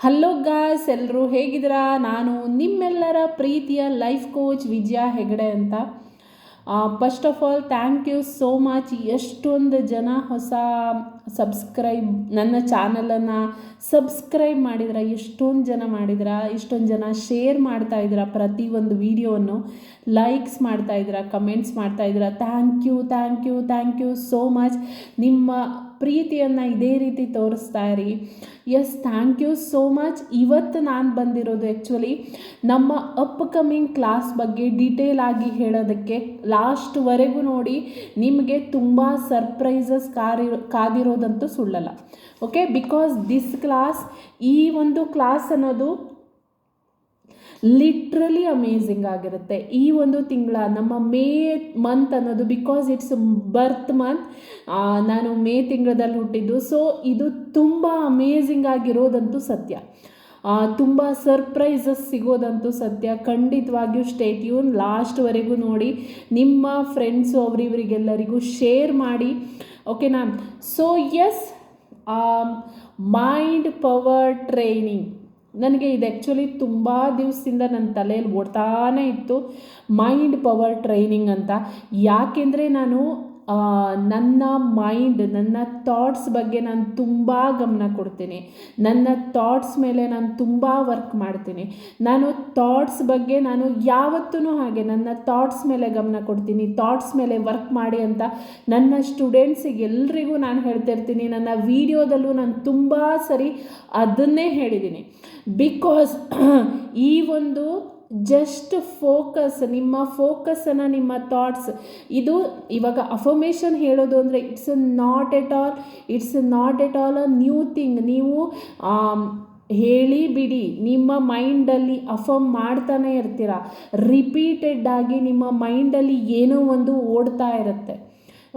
Hello guys, ಎಲ್ಲರೂ ಹೇಗಿದ್ದೀರಾ? ನಾನು ನಿಮ್ಮೆಲ್ಲರ ಪ್ರೀತಿಯ ಲೈಫ್ ಕೋಚ್ ವಿಜಯ ಹೆಗಡೆ ಅಂತ. First of all thank you so much. ಎಷ್ಟೊಂದು ಜನ ಹೊಸ ನನ್ನ ಚಾನಲನ್ನು ಸಬ್ಸ್ಕ್ರೈಬ್ ಮಾಡಿದ್ರ, ಎಷ್ಟೊಂದು ಜನ ಮಾಡಿದ್ರ, ಇಷ್ಟೊಂದು ಜನ ಶೇರ್ ಮಾಡ್ತಾಯಿದ್ದೀರಾ, ಪ್ರತಿಯೊಂದು ವಿಡಿಯೋವನ್ನು ಲೈಕ್ಸ್ ಮಾಡ್ತಾಯಿದ್ದೀರಾ, ಕಮೆಂಟ್ಸ್ ಮಾಡ್ತಾಯಿದ್ದೀರಾ. Thank you so much. ನಿಮ್ಮ ಪ್ರೀತಿಯನ್ನು ಇದೇ ರೀತಿ ತೋರಿಸ್ತಾ ಇರಿ. Yes, thank you so much. ಇವತ್ತು ನಾನು ಬಂದಿರೋದು ಆ್ಯಕ್ಚುಲಿ ನಮ್ಮ ಅಪ್ಕಮಿಂಗ್ ಕ್ಲಾಸ್ ಬಗ್ಗೆ ಡೀಟೇಲ್ ಆಗಿ ಹೇಳೋದಕ್ಕೆ. ಲಾಸ್ಟ್ವರೆಗೂ ನೋಡಿ, ನಿಮಗೆ ತುಂಬ ಸರ್ಪ್ರೈಸಸ್ ಕಾದಿರೋದಂತೂ ಸುಳ್ಳಲ್ಲ. ಓಕೆ, ಬಿಕಾಸ್ ದಿಸ್ ಕ್ಲಾಸ್, ಈ ಒಂದು ಕ್ಲಾಸ್ ಅನ್ನೋದು ಲಿಟ್ರಲಿ ಅಮೇಝಿಂಗ್ ಆಗಿರುತ್ತೆ. ಈ ಒಂದು ತಿಂಗಳ ನಮ್ಮ ಮೇ ಮಂತ್ ಅನ್ನೋದು, ಬಿಕಾಸ್ ಇಟ್ಸ್ ಬರ್ತ್ ಮಂತ್, ನಾನು ಮೇ ತಿಂಗಳಲ್ಲಿ ಹುಟ್ಟಿದ್ದು. ಸೊ ಇದು ತುಂಬ ಅಮೇಝಿಂಗ್ ಆಗಿರೋದಂತೂ ಸತ್ಯ. ತುಂಬ ಸರ್ಪ್ರೈಸಸ್ ಸಿಗೋದಂತೂ ಸತ್ಯ. ಖಂಡಿತವಾಗಿಯೂ ಸ್ಟೇ ಟ್ಯೂನ್, ಲಾಸ್ಟ್ವರೆಗೂ ನೋಡಿ. ನಿಮ್ಮ ಫ್ರೆಂಡ್ಸು ಅವರಿವರಿಗೆಲ್ಲರಿಗೂ ಶೇರ್ ಮಾಡಿ, ಓಕೆನಾ? So yes, mind power training, ನನಗೆ ಇದು ಆ್ಯಕ್ಚುಲಿ ತುಂಬ ದಿವಸದಿಂದ ನನ್ನ ತಲೆಯಲ್ಲಿ ಓಡ್ತಾನೇ ಇತ್ತು, ಮೈಂಡ್ ಪವರ್ ಟ್ರೈನಿಂಗ್ ಅಂತ. ಯಾಕೆಂದರೆ ನಾನು ನನ್ನ ಮೈಂಡ್, ನನ್ನ ಥಾಟ್ಸ್ ಬಗ್ಗೆ ನಾನು ತುಂಬ ಗಮನ ಕೊಡ್ತೀನಿ. ನನ್ನ ಥಾಟ್ಸ್ ಮೇಲೆ ನಾನು ತುಂಬ ವರ್ಕ್ ಮಾಡ್ತೀನಿ. ನಾನು ಥಾಟ್ಸ್ ಬಗ್ಗೆ ನಾನು ಯಾವತ್ತೂ ಹಾಗೆ ನನ್ನ ಥಾಟ್ಸ್ ಮೇಲೆ ಗಮನ ಕೊಡ್ತೀನಿ, ಥಾಟ್ಸ್ ಮೇಲೆ ವರ್ಕ್ ಮಾಡಿ ಅಂತ ನನ್ನ ಸ್ಟೂಡೆಂಟ್ಸಿಗೆ ಎಲ್ರಿಗೂ ನಾನು ಹೇಳ್ತಿರ್ತೀನಿ. ನನ್ನ ವಿಡಿಯೋದಲ್ಲೂ ನಾನು ತುಂಬ ಸರಿ ಅದನ್ನೇ ಹೇಳಿದ್ದೀನಿ. ಬಿಕಾಸ್ ಈ ಒಂದು ಜಸ್ಟ್ ಫೋಕಸ್, ನಿಮ್ಮ ಫೋಕಸನ್ನು, ನಿಮ್ಮ ಥಾಟ್ಸ್, ಇದು ಇವಾಗ ಅಫರ್ಮೇಷನ್ ಹೇಳೋದು ಅಂದರೆ it's not at all a new thing. ನೀವು ಹೇಳಿ ಬಿಡಿ, ನಿಮ್ಮ ಮೈಂಡಲ್ಲಿ ಅಫರ್ಮ್ ಮಾಡ್ತಾನೆ ಇರ್ತೀರ. ರಿಪೀಟೆಡ್ ಆಗಿ ನಿಮ್ಮ ಮೈಂಡಲ್ಲಿ ಏನೋ ಒಂದು ಓಡ್ತಾ ಇರುತ್ತೆ,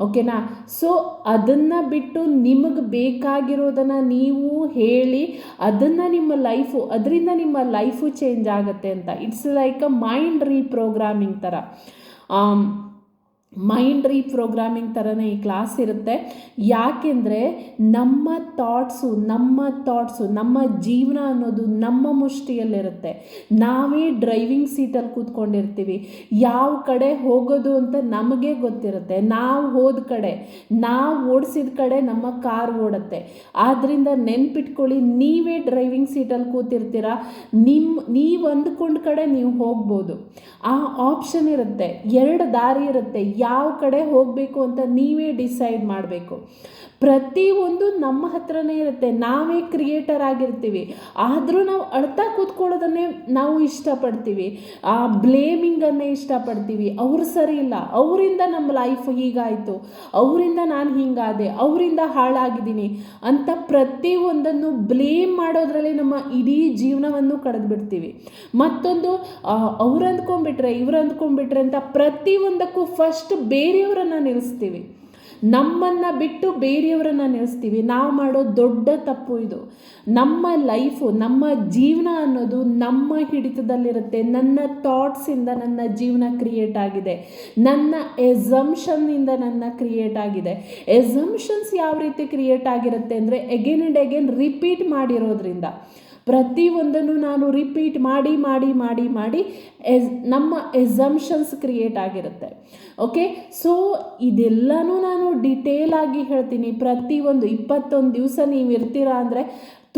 ಓಕೆನಾ? ಸೊ ಅದನ್ನು ಬಿಟ್ಟು ನಿಮಗೆ ಬೇಕಾಗಿರೋದನ್ನು ನೀವು ಹೇಳಿ, ಅದನ್ನು ಅದರಿಂದ ನಿಮ್ಮ ಲೈಫು ಚೇಂಜ್ ಆಗುತ್ತೆ ಅಂತ. It's like a mind reprogramming ಥರ. ಮೈಂಡ್ ರೀಪ್ರೋಗ್ರಾಮಿಂಗ್ ಥರನೇ ಈ ಕ್ಲಾಸ್ ಇರುತ್ತೆ. ಯಾಕೆಂದರೆ ನಮ್ಮ ಥಾಟ್ಸು, ನಮ್ಮ ಜೀವನ ಅನ್ನೋದು ನಮ್ಮ ಮುಷ್ಟಿಯಲ್ಲಿರುತ್ತೆ. ನಾವೇ ಡ್ರೈವಿಂಗ್ ಸೀಟಲ್ಲಿ ಕೂತ್ಕೊಂಡಿರ್ತೀವಿ. ಯಾವ ಕಡೆ ಹೋಗೋದು ಅಂತ ನಮಗೆ ಗೊತ್ತಿರುತ್ತೆ. ನಾವು ಹೋದ ಕಡೆ, ನಾವು ಓಡಿಸಿದ ಕಡೆ ನಮ್ಮ ಕಾರ್ ಓಡುತ್ತೆ. ಆದ್ದರಿಂದ ನೆನ್ಪಿಟ್ಕೊಳ್ಳಿ, ನೀವೇ ಡ್ರೈವಿಂಗ್ ಸೀಟಲ್ಲಿ ಕೂತಿರ್ತೀರ. ನೀವು ಅಂದ್ಕೊಂಡ ಕಡೆ ನೀವು ಹೋಗ್ಬೋದು. ಆ ಆಪ್ಷನ್ ಇರುತ್ತೆ, 2 ದಾರಿ ಇರುತ್ತೆ. ಯಾವ ಕಡೆ ಹೋಗಬೇಕು ಅಂತ ನೀವೇ ಡಿಸೈಡ್ ಮಾಡಬೇಕು. ಪ್ರತಿಯೊಂದು ನಮ್ಮ ಹತ್ರನೇ ಇರುತ್ತೆ. ನಾವೇ ಕ್ರಿಯೇಟರ್ ಆಗಿರ್ತೀವಿ. ಆದರೂ ನಾವು ಅಳ್ತಾ ಕೂತ್ಕೊಳ್ಳೋದನ್ನೇ ನಾವು ಇಷ್ಟಪಡ್ತೀವಿ. ಬ್ಲೇಮಿಂಗನ್ನೇ ಇಷ್ಟಪಡ್ತೀವಿ. ಅವ್ರು ಸರಿ ಇಲ್ಲ, ಅವರಿಂದ ನಮ್ಮ ಲೈಫ್ ಹೀಗಾಯಿತು, ಅವರಿಂದ ನಾನು ಹೀಗಾದೆ, ಅವರಿಂದ ಹಾಳಾಗಿದ್ದೀನಿ ಅಂತ ಪ್ರತಿಯೊಂದನ್ನು ಬ್ಲೇಮ್ ಮಾಡೋದ್ರಲ್ಲಿ ನಮ್ಮ ಇಡೀ ಜೀವನವನ್ನು ಕಳೆದುಬಿಡ್ತೀವಿ. ಮತ್ತೊಂದು, ಅವ್ರು ಅಂದ್ಕೊಂಡ್ಬಿಟ್ರೆ, ಇವ್ರು ಅಂದ್ಕೊಂಡ್ಬಿಟ್ರೆ ಅಂತ ಪ್ರತಿಯೊಂದಕ್ಕೂ ಫಸ್ಟ್ ಬೇರೆಯವರನ್ನು ನಿಲ್ಲಿಸ್ತೀವಿ. ನಮ್ಮನ್ನು ಬಿಟ್ಟು ಬೇರೆಯವರನ್ನು ನಿಲ್ಲಿಸ್ತೀವಿ. ನಾವು ಮಾಡೋ ದೊಡ್ಡ ತಪ್ಪು ಇದು. ನಮ್ಮ ಲೈಫು, ನಮ್ಮ ಜೀವನ ಅನ್ನೋದು ನಮ್ಮ ಹಿಡಿತದಲ್ಲಿರುತ್ತೆ. ನನ್ನ ಥಾಟ್ಸಿಂದ ನನ್ನ ಜೀವನ ಕ್ರಿಯೇಟ್ ಆಗಿದೆ. ನನ್ನ ಎಸಂಪ್ಷನ್ನಿಂದ ನನ್ನ ಕ್ರಿಯೇಟ್ ಆಗಿದೆ. ಎಸಂಪ್ಷನ್ಸ್ ಯಾವ ರೀತಿ ಕ್ರಿಯೇಟ್ ಆಗಿರುತ್ತೆ ಅಂದರೆ, ಅಗೇನ್ ಆ್ಯಂಡ್ ಅಗೇನ್ ರಿಪೀಟ್ ಮಾಡಿರೋದ್ರಿಂದ. ಪ್ರತಿಯೊಂದನ್ನು ನಾನು ರಿಪೀಟ್ ಮಾಡಿ ನಮ್ಮ ಎಸಂಪ್ಷನ್ಸ್ ಕ್ರಿಯೇಟ್ ಆಗಿರುತ್ತೆ. ಓಕೆ, ಸೊ ಇದೆಲ್ಲನೂ ನಾನು ಡಿಟೇಲ್ ಆಗಿ ಹೇಳ್ತೀನಿ. ಪ್ರತಿಯೊಂದು 21 ದಿವಸ ನೀವು ಇರ್ತೀರಾ ಅಂದರೆ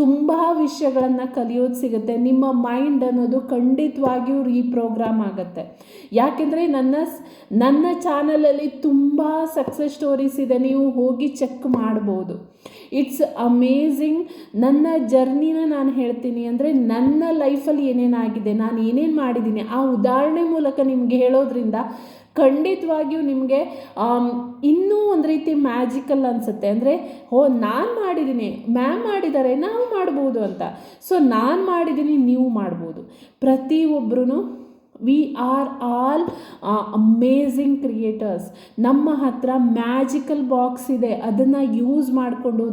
ತುಂಬ ವಿಷಯಗಳನ್ನು ಕಲಿಯೋದು ಸಿಗುತ್ತೆ. ನಿಮ್ಮ ಮೈಂಡ್ ಅನ್ನೋದು ಖಂಡಿತವಾಗಿಯೂ ರೀಪ್ರೋಗ್ರಾಮ್ ಆಗುತ್ತೆ. ಯಾಕೆಂದರೆ ನನ್ನ ಚಾನಲಲ್ಲಿ ತುಂಬ ಸಕ್ಸಸ್ ಸ್ಟೋರೀಸ್ ಇದೆ, ನೀವು ಹೋಗಿ ಚೆಕ್ ಮಾಡ್ಬೋದು. It's amazing. ನನ್ನ ಜರ್ನಿನ ನಾನು ಹೇಳ್ತೀನಿ ಅಂದರೆ, ನನ್ನ ಲೈಫಲ್ಲಿ ಏನೇನಾಗಿದೆ, ನಾನು ಏನೇನು ಮಾಡಿದ್ದೀನಿ, ಆ ಉದಾಹರಣೆ ಮೂಲಕ ನಿಮಗೆ ಹೇಳೋದ್ರಿಂದ ಖಂಡಿತವಾಗಿಯೂ ನಿಮಗೆ ಇನ್ನೂ ಒಂದು ರೀತಿ ಮ್ಯಾಜಿಕಲ್ ಅನಿಸುತ್ತೆ. ಅಂದರೆ ನಾನು ಮಾಡಿದ್ದೀನಿ, ಮ್ಯಾಮ್ ಮಾಡಿದ್ದಾರೆ, ನಾವು ಮಾಡ್ಬೋದು ಅಂತ. ಸೊ ನಾನು ಮಾಡಿದ್ದೀನಿ, ನೀವು ಮಾಡ್ಬೋದು. ಪ್ರತಿಯೊಬ್ಬರೂ we are all amazing creators. ನಮ್ಮ ಹತ್ರ ಮ್ಯಾಜಿಕಲ್ ಬಾಕ್ಸ್ ಇದೆ, ಅದನ್ನು ಯೂಸ್ ಮಾಡಿಕೊಂಡು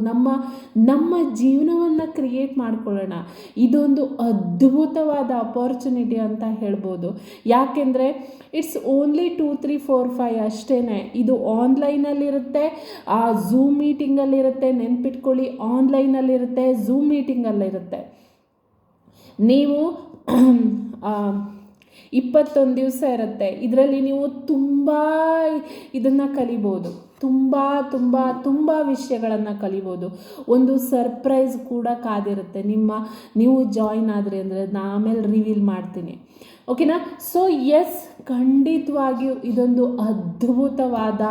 ನಮ್ಮ ಜೀವನವನ್ನು ಕ್ರಿಯೇಟ್ ಮಾಡ್ಕೊಳ್ಳೋಣ. ಇದೊಂದು ಅದ್ಭುತವಾದ ಅಪರ್ಚುನಿಟಿ ಅಂತ ಹೇಳ್ಬೋದು. ಯಾಕೆಂದರೆ ಇಟ್ಸ್ ಓನ್ಲಿ 2, 3, 4, 5 ಅಷ್ಟೇ. ಇದು ಆನ್ಲೈನಲ್ಲಿರುತ್ತೆ, ಝೂಮ್ ಮೀಟಿಂಗಲ್ಲಿರುತ್ತೆ. ನೆನ್ಪಿಟ್ಕೊಳ್ಳಿ, ಆನ್ಲೈನಲ್ಲಿರುತ್ತೆ, ಝೂಮ್ ಮೀಟಿಂಗಲ್ಲಿರುತ್ತೆ. ನೀವು 21 ದಿವಸ ಇರುತ್ತೆ. ಇದರಲ್ಲಿ ನೀವು ತುಂಬ ಇದನ್ನು ಕಲಿಬೋದು, ತುಂಬ ತುಂಬ ತುಂಬ ವಿಷಯಗಳನ್ನು ಕಲಿಬೋದು. ಒಂದು ಸರ್ಪ್ರೈಸ್ ಕೂಡ ಕಾದಿರುತ್ತೆ ನೀವು ಜಾಯಿನ್ ಆದರೆ ಅಂದರೆ ಆಮೇಲೆ ರಿವೀಲ್ ಮಾಡ್ತೀನಿ, ಓಕೆನಾ. ಸೊ ಎಸ್, ಖಂಡಿತವಾಗಿಯೂ ಇದೊಂದು ಅದ್ಭುತವಾದ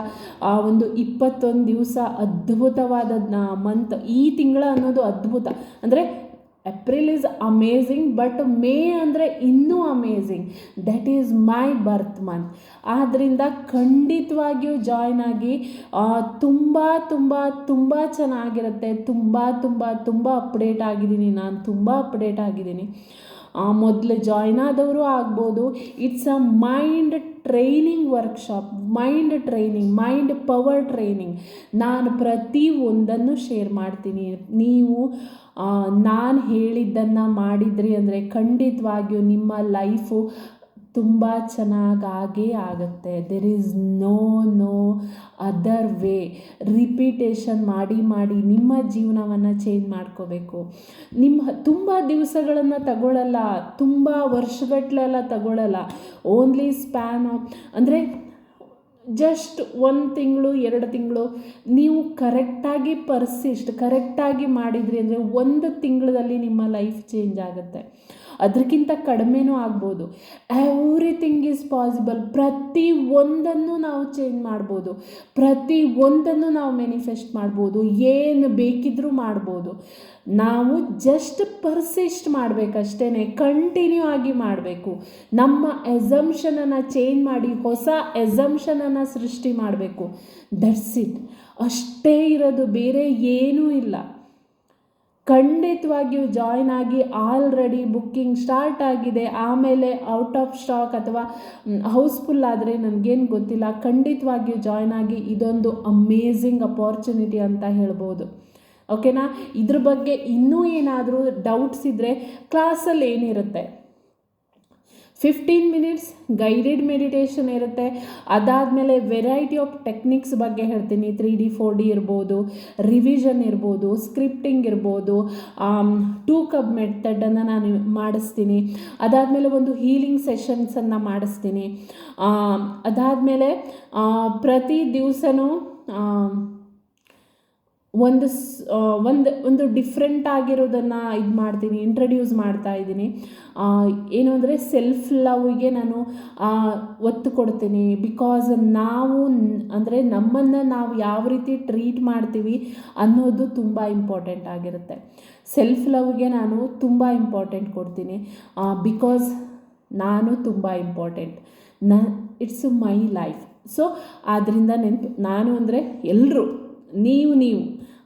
ಒಂದು 21 ದಿವಸ ಅದ್ಭುತವಾದ ಮಂತ್. ಈ ತಿಂಗಳ ಅನ್ನೋದು ಅದ್ಭುತ. ಅಂದರೆ April is amazing, but may ಅಂದರೆ ಇನ್ನೂ amazing. That is my birth month. ಆದ್ದರಿಂದ ಖಂಡಿತವಾಗಿಯೂ ಜಾಯ್ನ್ ಆಗಿ. ತುಂಬ ತುಂಬ ತುಂಬ ಚೆನ್ನಾಗಿರುತ್ತೆ. ತುಂಬ ತುಂಬ ತುಂಬ ಅಪ್ಡೇಟ್ ಆಗಿದ್ದೀನಿ ನಾನು, ತುಂಬ ಅಪ್ಡೇಟ್ ಆಗಿದ್ದೀನಿ. ಮೊದಲು ಜಾಯ್ನ್ ಆದವರು ಆಗ್ಬೋದು. It's a mind training workshop, mind training, mind power training. ನಾನು ಪ್ರತಿ ಒಂದನ್ನು ಶೇರ್ ಮಾಡ್ತೀನಿ. ನೀವು ನಾನು ಹೇಳಿದ್ದನ್ನು ಮಾಡಿದ್ರಿ ಅಂದರೆ ಖಂಡಿತವಾಗಿಯೂ ನಿಮ್ಮ ಲೈಫು ತುಂಬ ಚೆನ್ನಾಗೇ ಆಗುತ್ತೆ. There is no other way. Repetition ಮಾಡಿ ನಿಮ್ಮ ಜೀವನವನ್ನು ಚೇಂಜ್ ಮಾಡ್ಕೋಬೇಕು. ತುಂಬ ದಿವಸಗಳನ್ನು ತಗೊಳ್ಳಲ್ಲ, ತುಂಬ ವರ್ಷಗಟ್ಟಲೆಲ್ಲ ತಗೊಳ್ಳಲ್ಲ. ಓನ್ಲಿ ಸ್ಪ್ಯಾನ್ ಅಂದರೆ ಜಸ್ಟ್ 1 ತಿಂಗಳು 2 ತಿಂಗಳು ನೀವು ಕರೆಕ್ಟಾಗಿ ಮಾಡಿದ್ರಿ ಅಂದರೆ 1 ತಿಂಗಳಲ್ಲಿ ನಿಮ್ಮ ಲೈಫ್ ಚೇಂಜ್ ಆಗುತ್ತೆ. ಅದಕ್ಕಿಂತ ಕಡಿಮೆನೂ ಆಗ್ಬೋದು. Everything is possible. ಪ್ರತಿ ಒಂದನ್ನು ನಾವು ಚೇಂಜ್ ಮಾಡ್ಬೋದು, ಪ್ರತಿ ಒಂದನ್ನು ನಾವು ಮ್ಯಾನಿಫೆಸ್ಟ್ ಮಾಡ್ಬೋದು, ಏನು ಬೇಕಿದ್ರೂ ಮಾಡ್ಬೋದು. ನಾವು ಜಸ್ಟ್ ಪರ್ಸಿಸ್ಟ್ ಮಾಡಬೇಕಷ್ಟೇ, ಕಂಟಿನ್ಯೂ ಆಗಿ ಮಾಡಬೇಕು. ನಮ್ಮ ಎಸಂಪ್ಷನನ್ನು ಚೇಂಜ್ ಮಾಡಿ ಹೊಸ ಎಸಂಪ್ಷನನ್ನು ಸೃಷ್ಟಿ ಮಾಡಬೇಕು. That's it. ಅಷ್ಟೇ ಇರೋದು, ಬೇರೆ ಏನೂ ಇಲ್ಲ. ಖಂಡಿತವಾಗಿಯೂ ಜಾಯ್ನ್ ಆಗಿ. ಆಲ್ರೆಡಿ ಬುಕ್ಕಿಂಗ್ ಸ್ಟಾರ್ಟ್ ಆಗಿದೆ. ಆಮೇಲೆ ಔಟ್ ಆಫ್ ಸ್ಟಾಕ್ ಅಥವಾ ಹೌಸ್ಫುಲ್ ಆದರೆ ನನಗೇನು ಗೊತ್ತಿಲ್ಲ. ಖಂಡಿತವಾಗಿಯೂ ಜಾಯ್ನ್ ಆಗಿ. ಇದೊಂದು ಅಮೇಝಿಂಗ್ ಅಪಾರ್ಚುನಿಟಿ ಅಂತ ಹೇಳ್ಬೋದು, ಓಕೆನಾ. ಇದ್ರ ಬಗ್ಗೆ ಇನ್ನೂ ಏನಾದರೂ ಡೌಟ್ಸ್ ಇದ್ದರೆ ಕ್ಲಾಸಲ್ಲಿ ಏನಿರುತ್ತೆ, 15 ಮಿನಿಟ್ಸ್ ಗೈಡೆಡ್ ಮೆಡಿಟೇಷನ್ ಇರುತ್ತೆ. ಅದಾದಮೇಲೆ ವೆರೈಟಿ ಆಫ್ ಟೆಕ್ನಿಕ್ಸ್ ಬಗ್ಗೆ ಹೇಳ್ತೀನಿ. 3D 4D ಇರ್ಬೋದು, ರಿವಿಷನ್ ಇರ್ಬೋದು, ಸ್ಕ್ರಿಪ್ಟಿಂಗ್ ಇರ್ಬೋದು, 2 ಕಪ್ ಮೆಥಡನ್ನು ನಾನು ಮಾಡಿಸ್ತೀನಿ. ಅದಾದಮೇಲೆ ಒಂದು ಹೀಲಿಂಗ್ ಸೆಷನ್ಸನ್ನು ಮಾಡಿಸ್ತೀನಿ. ಅದಾದಮೇಲೆ ಪ್ರತಿ ದಿವಸನೂ ಒಂದು ಡಿಫ್ರೆಂಟ್ ಆಗಿರೋದನ್ನು ಇದು ಮಾಡ್ತೀನಿ, ಇಂಟ್ರಡ್ಯೂಸ್ ಮಾಡ್ತಾ ಇದ್ದೀನಿ. ಏನು ಅಂದರೆ ಸೆಲ್ಫ್ ಲವ್ಗೆ ನಾನು ಒತ್ತು ಕೊಡ್ತೀನಿ. ಬಿಕಾಸ್ ನಮ್ಮನ್ನು ನಾವು ಯಾವ ರೀತಿ ಟ್ರೀಟ್ ಮಾಡ್ತೀವಿ ಅನ್ನೋದು ತುಂಬ ಇಂಪಾರ್ಟೆಂಟ್ ಆಗಿರುತ್ತೆ. ಸೆಲ್ಫ್ ಲವ್ಗೆ ನಾನು ತುಂಬ ಇಂಪಾರ್ಟೆಂಟ್ ಕೊಡ್ತೀನಿ. ಬಿಕಾಸ್ ನಾನು ತುಂಬ important. It's my life. So ಆದ್ದರಿಂದ ನಾನು ಅಂದರೆ ಎಲ್ಲರೂ ನೀವು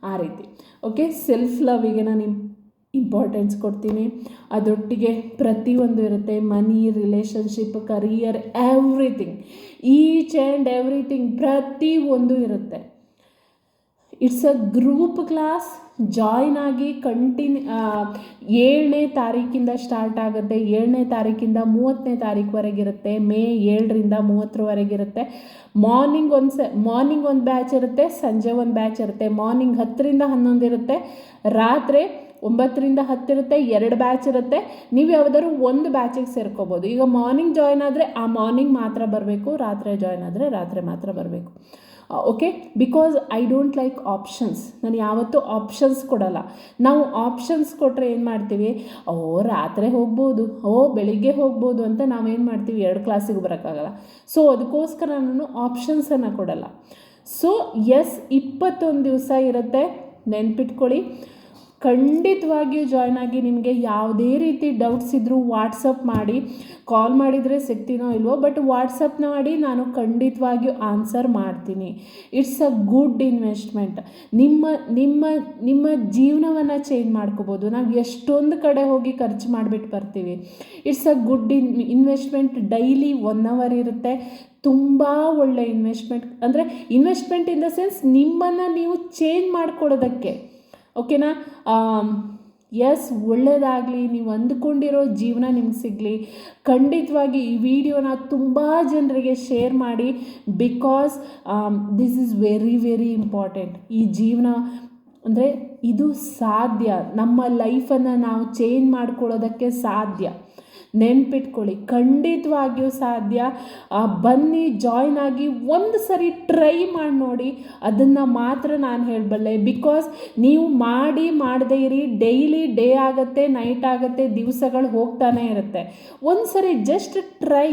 ಆ ರೀತಿ, ಓಕೆ. ಸೆಲ್ಫ್ ಲವ್ಗೆ ನಾನು ಇಂಪಾರ್ಟೆನ್ಸ್ ಕೊಡ್ತೀನಿ. ಅದರೊಟ್ಟಿಗೆ ಪ್ರತಿಯೊಂದು ಇರುತ್ತೆ. Money, relationship, career, everything, each and everything ಪ್ರತಿಯೊಂದು ಇರುತ್ತೆ. It's a group class. Join ಆಗಿ. 7ನೇ ತಾರೀಕಿಂದ ಸ್ಟಾರ್ಟ್ ಆಗುತ್ತೆ. 7ನೇ ತಾರೀಕಿಂದ 30ನೇ ತಾರೀಕುವರೆಗಿರುತ್ತೆ. ಮೇ 7ರಿಂದ 30ರವರೆಗಿರುತ್ತೆ. ಮಾರ್ನಿಂಗ್ ಒಂದು ಬ್ಯಾಚ್ ಇರುತ್ತೆ, ಸಂಜೆ ಒಂದು ಬ್ಯಾಚ್ ಇರುತ್ತೆ. ಮಾರ್ನಿಂಗ್ 10ರಿಂದ 11 ಇರುತ್ತೆ, ರಾತ್ರಿ 9ರಿಂದ 10 ಇರುತ್ತೆ. 2 ಬ್ಯಾಚ್ ಇರುತ್ತೆ. ನೀವು ಯಾವುದಾದ್ರು ಒಂದು ಬ್ಯಾಚಿಗೆ ಸೇರ್ಕೋಬೋದು. ಈಗ ಮಾರ್ನಿಂಗ್ ಜಾಯ್ನ್ ಆದರೆ ಆ ಮಾರ್ನಿಂಗ್ ಮಾತ್ರ ಬರಬೇಕು, ರಾತ್ರಿ ಜಾಯ್ನ್ ಆದರೆ ರಾತ್ರಿ ಮಾತ್ರ ಬರಬೇಕು, okay. Because I don't like options. ನಾನು ಯಾವತ್ತೂ ಆಪ್ಷನ್ಸ್ ಕೊಡಲ್ಲ. ನಾವು ಆಪ್ಷನ್ಸ್ ಕೊಟ್ಟರೆ ಏನು ಮಾಡ್ತೀವಿ, ರಾತ್ರಿ ಹೋಗ್ಬೋದು, ಬೆಳಿಗ್ಗೆ ಹೋಗ್ಬೋದು ಅಂತ ನಾವೇನು ಮಾಡ್ತೀವಿ, 2 ಕ್ಲಾಸಿಗೆ ಬರೋಕ್ಕಾಗಲ್ಲ. ಸೊ ಅದಕ್ಕೋಸ್ಕರ ನಾನು ಆಪ್ಷನ್ಸನ್ನು ಕೊಡಲ್ಲ. ಸೊ ಎಸ್, 21 ದಿವಸ ಇರುತ್ತೆ, ನೆನ್ಪಿಟ್ಕೊಳ್ಳಿ. ಖಂಡಿತವಾಗಿಯೂ ಜಾಯ್ನ್ ಆಗಿ. ನಿಮಗೆ ಯಾವುದೇ ರೀತಿ ಡೌಟ್ಸ್ ಇದ್ದರೂ ವಾಟ್ಸಪ್ ಮಾಡಿ. ಕಾಲ್ ಮಾಡಿದರೆ ಸಿಗ್ತೀನೋ ಇಲ್ವೋ, ಬಟ್ ವಾಟ್ಸಪ್ನ ಮಾಡಿ, ನಾನು ಖಂಡಿತವಾಗಿಯೂ ಆನ್ಸರ್ ಮಾಡ್ತೀನಿ. It's a good investment. ನಿಮ್ಮ ಜೀವನವನ್ನು ಚೇಂಜ್ ಮಾಡ್ಕೋಬೋದು. ನಾವು ಎಷ್ಟೊಂದು ಕಡೆ ಹೋಗಿ ಖರ್ಚು ಮಾಡಿಬಿಟ್ಟು ಬರ್ತೀವಿ. It's a good investment. Daily 1 hour ಇರುತ್ತೆ. ತುಂಬ ಒಳ್ಳೆ ಇನ್ವೆಸ್ಟ್ಮೆಂಟ್. ಅಂದರೆ ಇನ್ವೆಸ್ಟ್ಮೆಂಟ್ ಇನ್ ದ ಸೆನ್ಸ್ ನಿಮ್ಮನ್ನು ನೀವು ಚೇಂಜ್ ಮಾಡ್ಕೊಳ್ಳೋದಕ್ಕೆ, ಓಕೆನಾ. ಎಸ್, ಒಳ್ಳೆಯದಾಗಲಿ. ನೀವು ಅಂದ್ಕೊಂಡಿರೋ ಜೀವನ ನಿಮ್ಗೆ ಸಿಗಲಿ. ಖಂಡಿತವಾಗಿ ಈ ವಿಡಿಯೋನ ತುಂಬ ಜನರಿಗೆ ಶೇರ್ ಮಾಡಿ. Because this is very very important. ಈ ಜೀವನ ಅಂದರೆ ಇದು ಸಾಧ್ಯ, ನಮ್ಮ ಲೈಫನ್ನು ನಾವು ಚೇಂಜ್ ಮಾಡ್ಕೊಳ್ಳೋದಕ್ಕೆ ಸಾಧ್ಯ. ನೆನ್ಪಿಟ್ಕೊಳ್ಳಿ, ಖಂಡಿತವಾಗಿಯೂ ಸಾಧ್ಯ. ಬನ್ನಿ, ಜಾಯ್ನ್ ಆಗಿ ಒಂದು ಸರಿ ಟ್ರೈ ಮಾಡಿ ನೋಡಿ. ಅದನ್ನು ಮಾತ್ರ ನಾನು ಹೇಳಬಲ್ಲೆ. ಬಿಕಾಸ್ ನೀವು ಮಾಡದೇ ಇರಿ, ಡೈಲಿ ಡೇ ಆಗುತ್ತೆ, ನೈಟ್ ಆಗುತ್ತೆ, ದಿವಸಗಳು ಹೋಗ್ತಾನೆ ಇರುತ್ತೆ. ಒಂದು ಸರಿ ಜಸ್ಟ್ ಟ್ರೈ.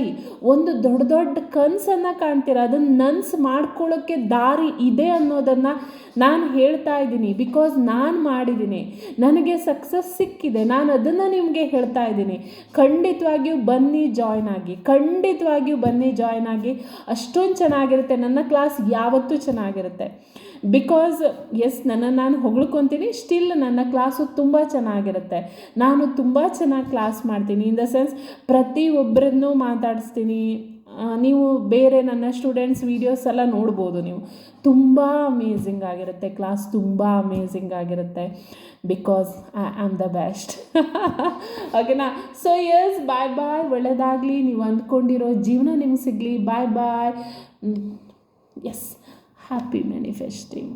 ಒಂದು ದೊಡ್ಡ ದೊಡ್ಡ ಕನಸನ್ನು ಕಾಣ್ತೀರ, ಅದನ್ನು ನನಸು ಮಾಡ್ಕೊಳ್ಳೋಕ್ಕೆ ದಾರಿ ಇದೆ ಅನ್ನೋದನ್ನು ನಾನು ಹೇಳ್ತಾ ಇದ್ದೀನಿ. ಬಿಕಾಸ್ ನಾನು ಮಾಡಿದ್ದೀನಿ, ನನಗೆ ಸಕ್ಸಸ್ ಸಿಕ್ಕಿದೆ, ನಾನು ಅದನ್ನು ನಿಮಗೆ ಹೇಳ್ತಾ ಇದ್ದೀನಿ. ಖಂಡಿತವಾಗಿಯೂ ಬನ್ನಿ ಜಾಯ್ನ್ ಆಗಿ, ಖಂಡಿತವಾಗಿಯೂ ಬನ್ನಿ ಜಾಯ್ನ್ ಆಗಿ. ಅಷ್ಟೊಂದು ಚೆನ್ನಾಗಿರುತ್ತೆ. ನನ್ನ ಕ್ಲಾಸ್ ಯಾವತ್ತೂ ಚೆನ್ನಾಗಿರುತ್ತೆ. ಬಿಕಾಸ್ ನನ್ನನ್ನು ನಾನು ಹೊಗಳ್ಕೊತೀನಿ, ಸ್ಟಿಲ್ ನನ್ನ ಕ್ಲಾಸು ತುಂಬ ಚೆನ್ನಾಗಿರುತ್ತೆ. ನಾನು ತುಂಬ ಚೆನ್ನಾಗಿ ಕ್ಲಾಸ್ ಮಾಡ್ತೀನಿ. ಇನ್ ದ ಸೆನ್ಸ್ ಪ್ರತಿಯೊಬ್ಬರನ್ನೂ ಮಾತಾಡಿಸ್ತೀನಿ. ನೀವು ಬೇರೆ ನನ್ನ ಸ್ಟೂಡೆಂಟ್ಸ್ ವೀಡಿಯೋಸ್ ಎಲ್ಲ ನೋಡ್ಬೋದು. ನೀವು ತುಂಬ ಅಮೇಝಿಂಗ್ ಆಗಿರುತ್ತೆ ಕ್ಲಾಸ್, ತುಂಬ ಅಮೇಝಿಂಗ್ ಆಗಿರುತ್ತೆ. Because I am the best. ಓಕೆನಾ? So yes, bye bye. ಒಳ್ಳೆಯದಾಗಲಿ, ನೀವು ಅಂದ್ಕೊಂಡಿರೋ ಜೀವನ ನಿಮ್ಗೆ ಸಿಗಲಿ. Bye bye. Yes, happy manifesting.